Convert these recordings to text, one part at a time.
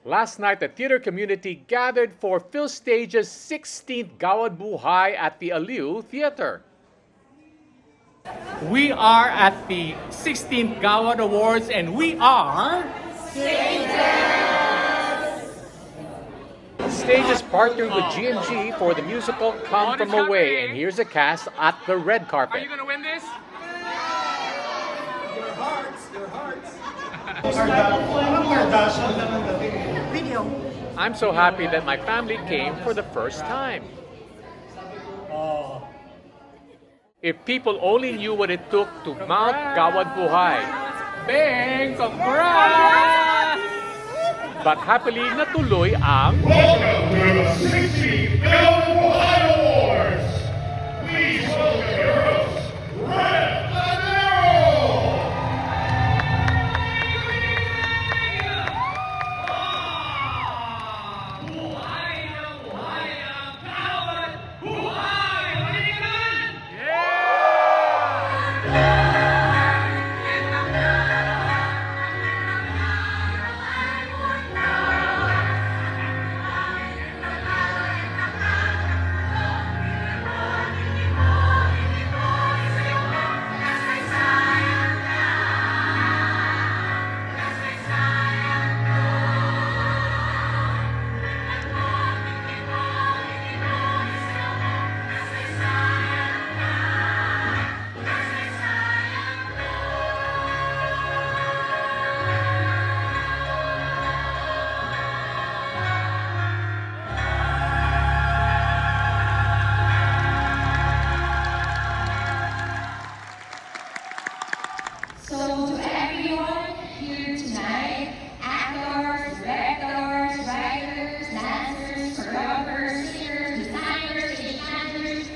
Last night, the theater community gathered for PhilStage's 16th Gawad Buhay at the Aliw Theater. We are at the 16th Gawad Awards and we are... Stages partnered with G&G for the musical Come From Away, and here's a cast at the red carpet. Are you gonna win this? Your hearts. Video. I'm so happy that my family came for the first time. If people only knew what it took to mount Gawad Buhay. Bang! Congrats! But happily natuloy ang... Welcome to the 16th Gawad Buhay Awards! Please welcome your host, Red Panero! So to everyone here tonight, actors, directors, writers, dancers, choreographers, singers, designers, enchanters,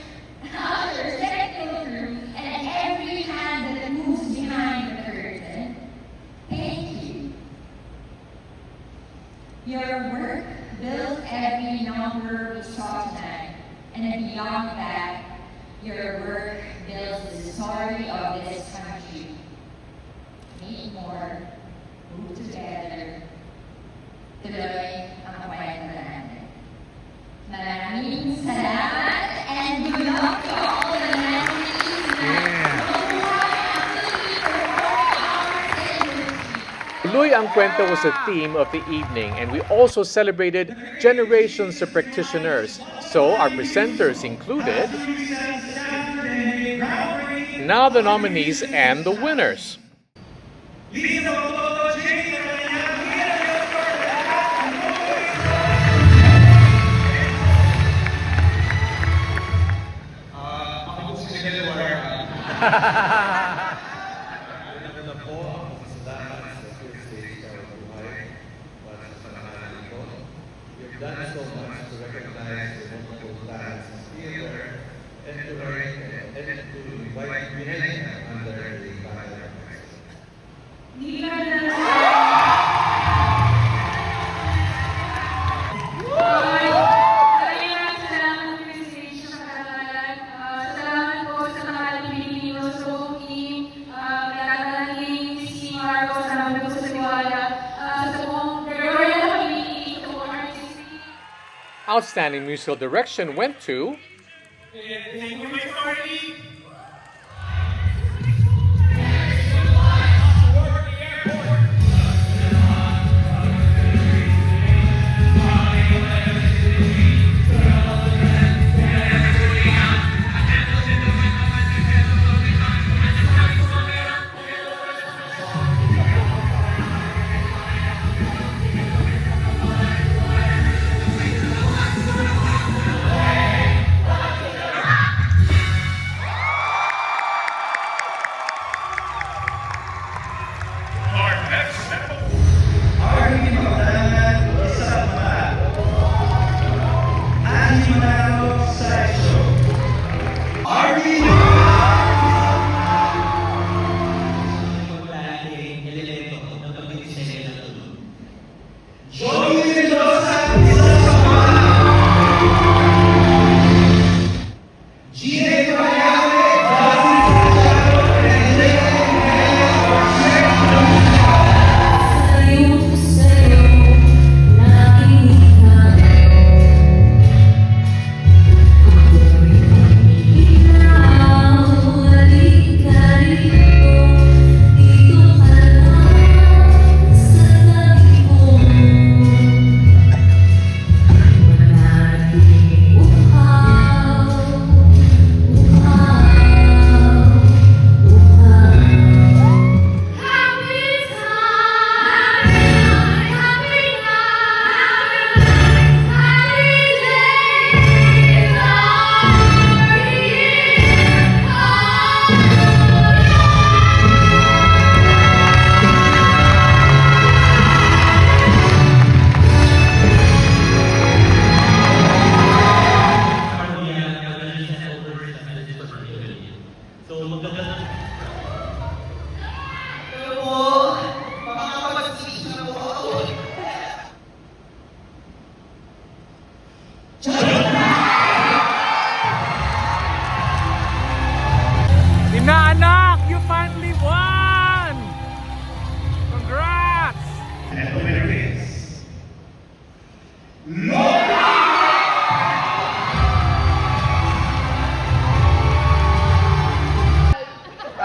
others, technical crew, and every hand that moves behind the curtain, thank you. Your work built every number we saw tonight, and then beyond that, your work builds the story of this country. Meet more, move together, tuloy ang kwento natin. Maraming salamat and good luck to all the Tuloy ang kwento was the theme of the evening, and we also celebrated generations of practitioners. So our presenters included... Now the nominees and the winners. Ako po si Senator. Una po ang salamat sa PhilStage Gawad Buhay para sa pangalan ko. You've done so much to recognize the wonderful talents of theater and to invite behind under the banner. Outstanding musical direction went to... Thank you, Mike Hardy!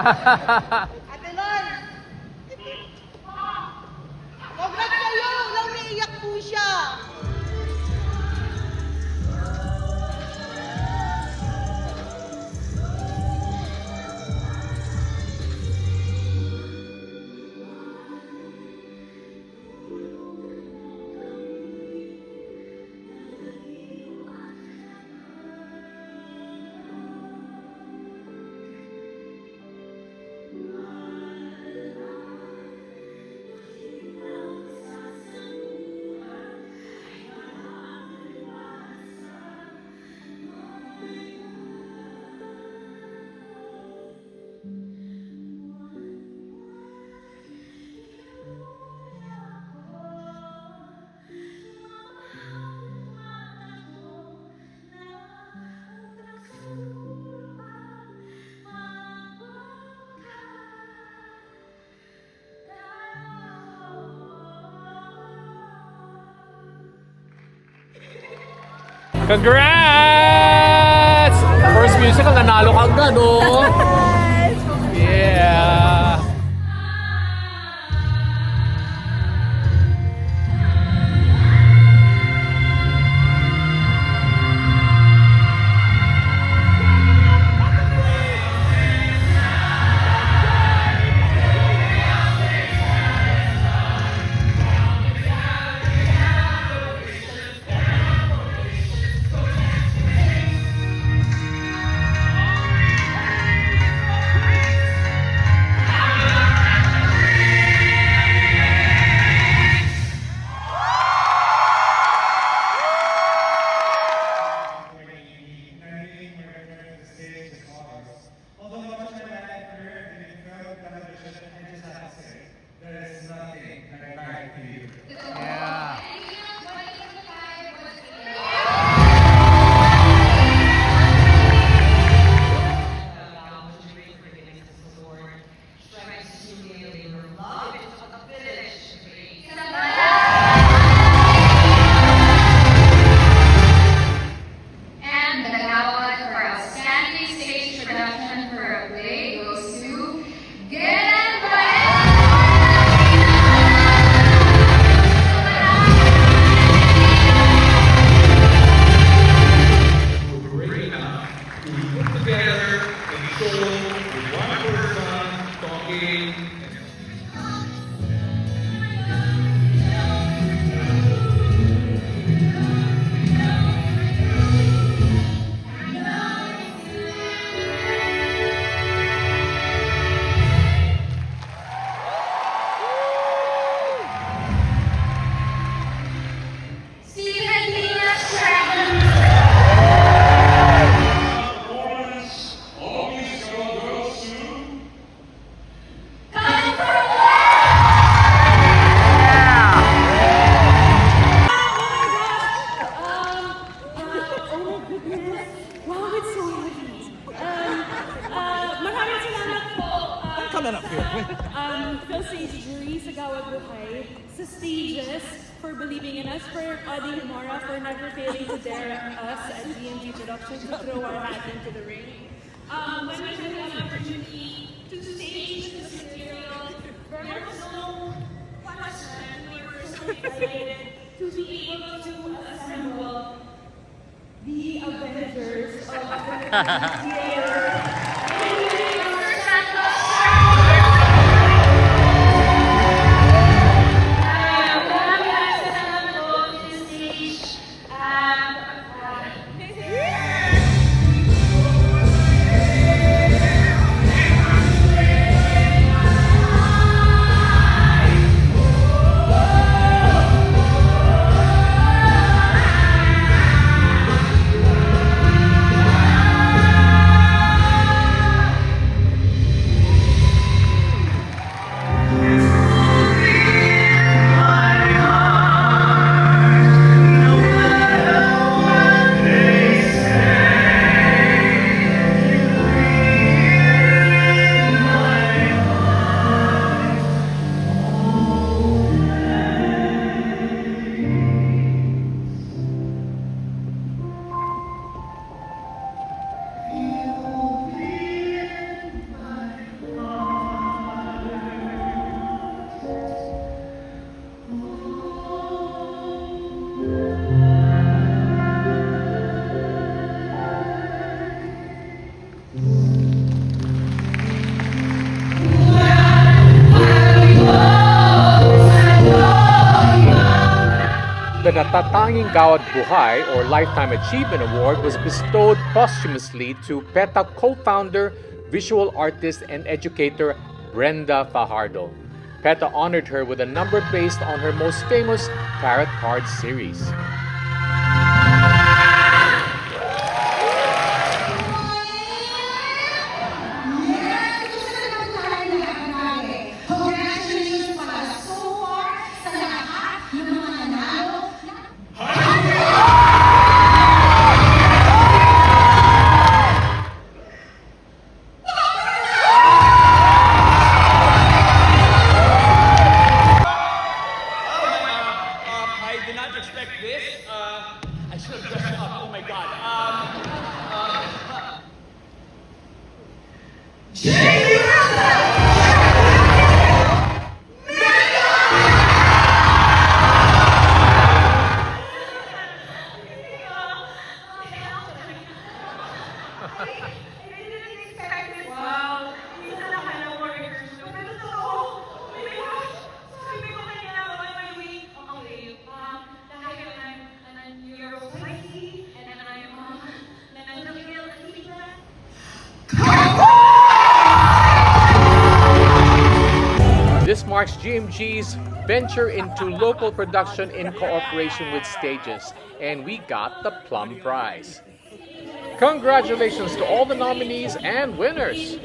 Ate Lon! Congrats sa'yo! Lang naiyak po siya! Congrats! First musical, nanalo ka agad, oh! Yeah! And the award for outstanding stage production for a play goes to Galen Great enough to put together a show with one person talking and Stephen Venus Dragon. Performance of musical goes to Coming from Oh my goodness! Wow, it's so heavy. Maraming salamat po. Phil Sage Jury sa Gawad Buhay, sa Stages for believing in us, for Audie Mora for never failing to dare us at DMG Productions to throw our hat into the ring. When we had the opportunity to stage this material, there was no question. We were so excited to be able to assemble the Avengers of the theater. the Natatanging Gawad Buhay or Lifetime Achievement Award was bestowed posthumously to PETA co-founder, visual artist, and educator Brenda Fajardo. PETA honored her with a number based on her most famous tarot card series. Congratulations para so far sa lahat ng mga nanalo. I did not expect this. I should have dressed up. Oh my god. Wow! Hindi ko na kaya warriors. Pero totoo! Oh my gosh! Sabi ko kanya on my way. Okay, dahil I'm Euro spicy and I'm a real Anita. This marks GMG's venture into local production in cooperation with Stages, and we got the Plum Prize. Congratulations to all the nominees and winners!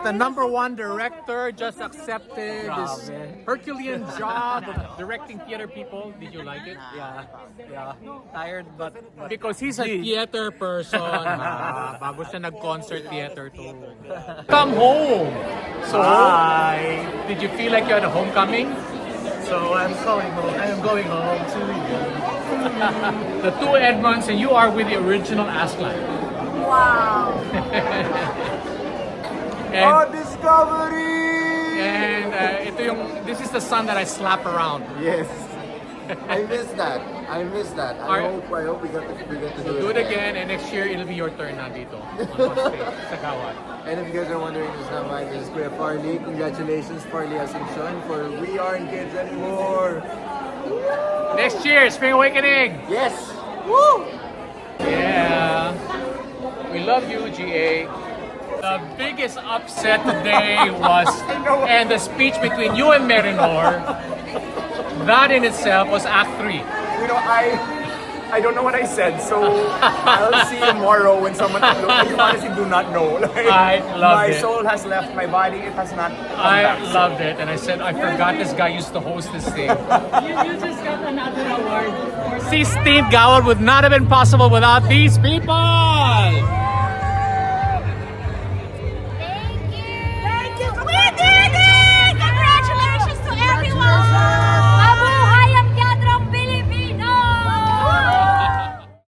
The #1 director just accepted this Herculean job of directing theater people. Did you like it? Yeah. Tired, but Because he's a theater person. Bago siya nag-concert theater too. Come home! So, did you feel like you had a homecoming? so I'm going home to The two Edmonds and you are with the original Aslan. Wow! And, Discovery! and this is the son that I slap around. Yes. I miss that. I hope we get to Do it again, and next year it'll be your turn nandito. On stage, sa Gawad. And if you guys are wondering, this is not mine. This is Kuya Farley. Congratulations, Farley Asuncion, for We Aren't Kids Anymore. Next year, Spring Awakening! Yes. Yeah. We love you, GA. The biggest upset today was, and the speech between you and Merinor, that in itself was Act 3. You know, I don't know what I said, so I'll see tomorrow when someone uploads. I honestly do not know. Like, I loved my it. soul has left my body. It has not come I back. loved it, and I said, I forgot this guy used to host this thing. You just got another award. See, Steve Goward would not have been possible without these people!